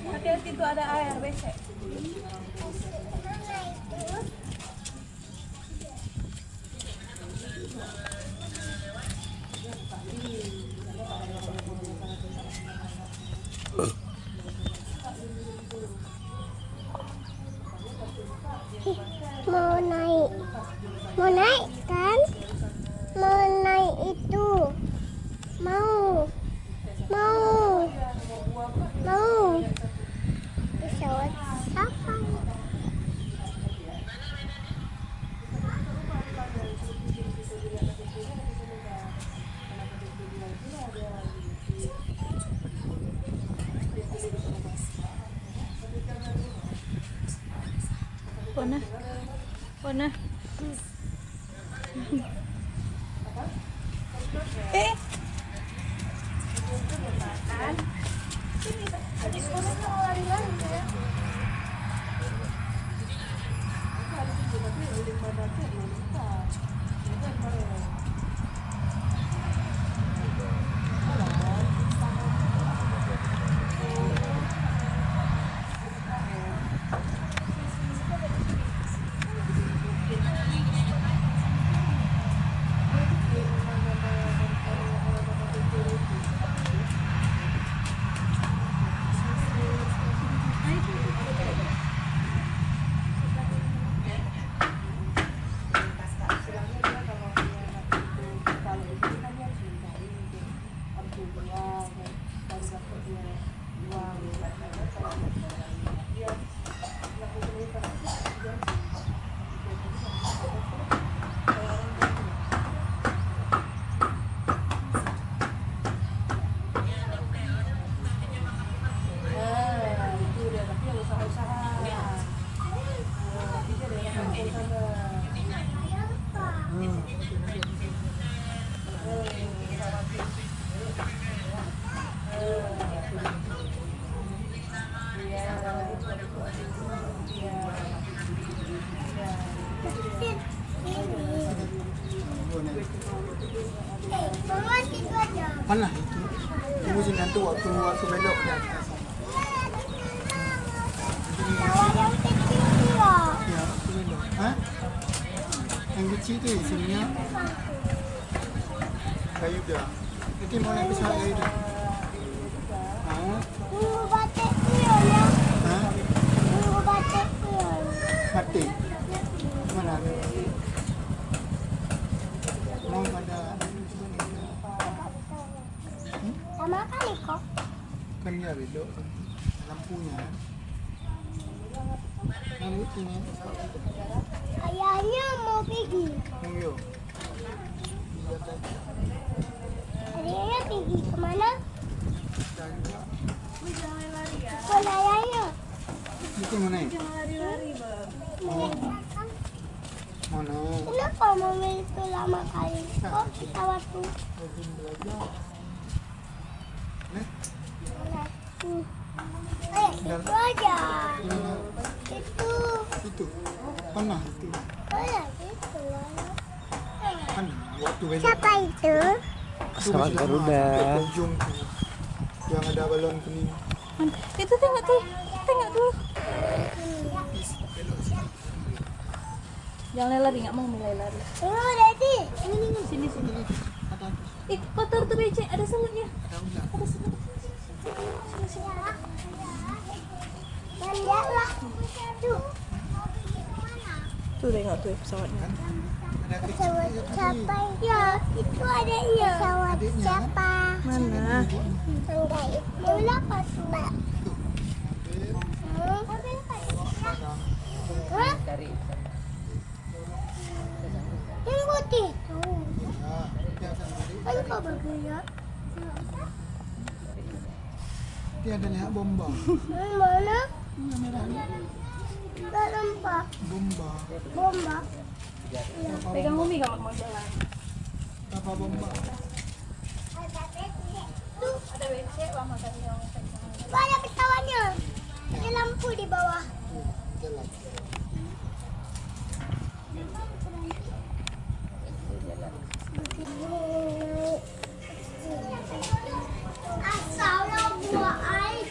Hati-hati tuh ada air WC. Mau naik kan? Mau naik itu. Mau pesawat safari. Pernah. Mana itu? Tunggu sini nanti waktu belok di atas. Yang kecil ya. Ya, waktu belok. Hah? Yang kecil itu isinya kayu dah. Nanti mau naik pesawat kayu dah. Hah? Tunggu batikku ya. Hah? Tunggu batikku ya. Batik? Mana ada? Mau pada Sama kali kok. kan dia belok lampunya. Lalu ini. Ayahnya mau pergi. Yo. Ayahnya pergi kemana? Jangan. Bukan ayahnya. Itu mana? Jangan lari-lari, Bang. Mana? Kenapa mobil itu lama kali? Kok kita waktu? Izin belajar. Itu aja. Itu. Itu. Pernah itu. Itu. Kan waktu belok. Siapa itu? Pesawat Garuda. Ujung tuh. Yang ada balon kuning. Itu tengok tuh. Tengok dulu. Jangan lari, nggak mau lari. Oh, Daddy. Sini. Ada. Ih, kotor tuh becek, ada semutnya. Ada enggak? Ada semut. Dan lihatlah. Tuh. Tuh tengok tuh pesawatnya. Ada adik Pesawat saya tadi. siapa? Ya, itu adanya. Pesawat siapa? Mana? Enggak, itu lah pesawat. Hah? Yang putih. Kan kau bergerak. Dia ada lihat bomba. Mana? Tak nampak. Bomba. Bomba. Pegang Umi kalau mau jalan. Apa bomba? Tuh, Ada WC, wah makan yang ada pesawatnya. Ada lampu di bawah. Jalan. Asalnya buah air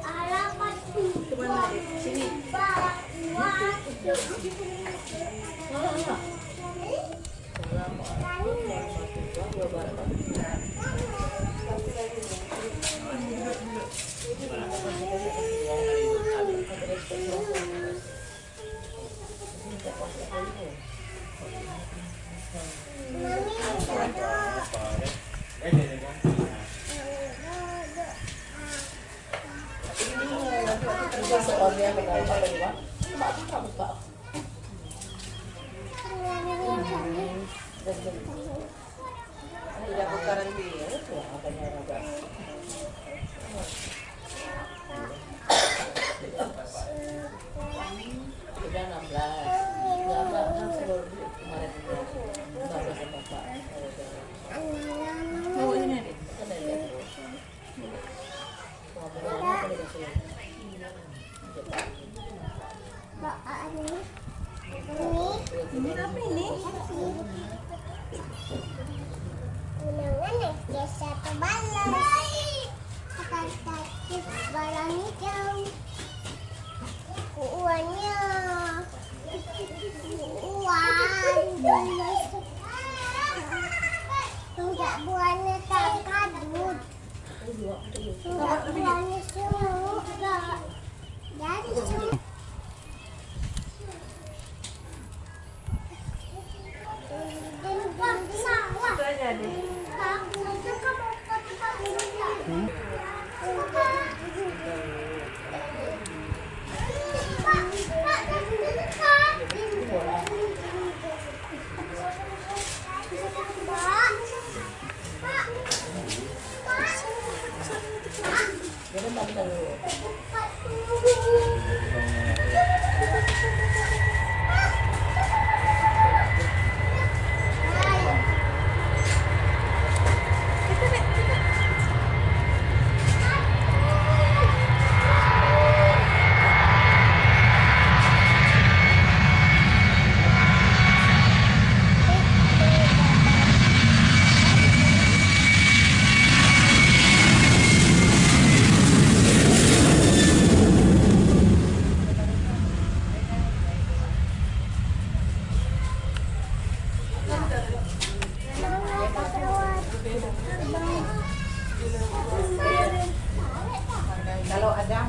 harapan Kemana? Sini. Mau ini nih. Ini apa ini? Unangan nih, dia satu balon. Akan sakit balon hijau. Uangnya. Uang. Enggak buahnya tak kadut. Enggak buahnya semua. Jadi semua. Itu aja deh. Kalau ada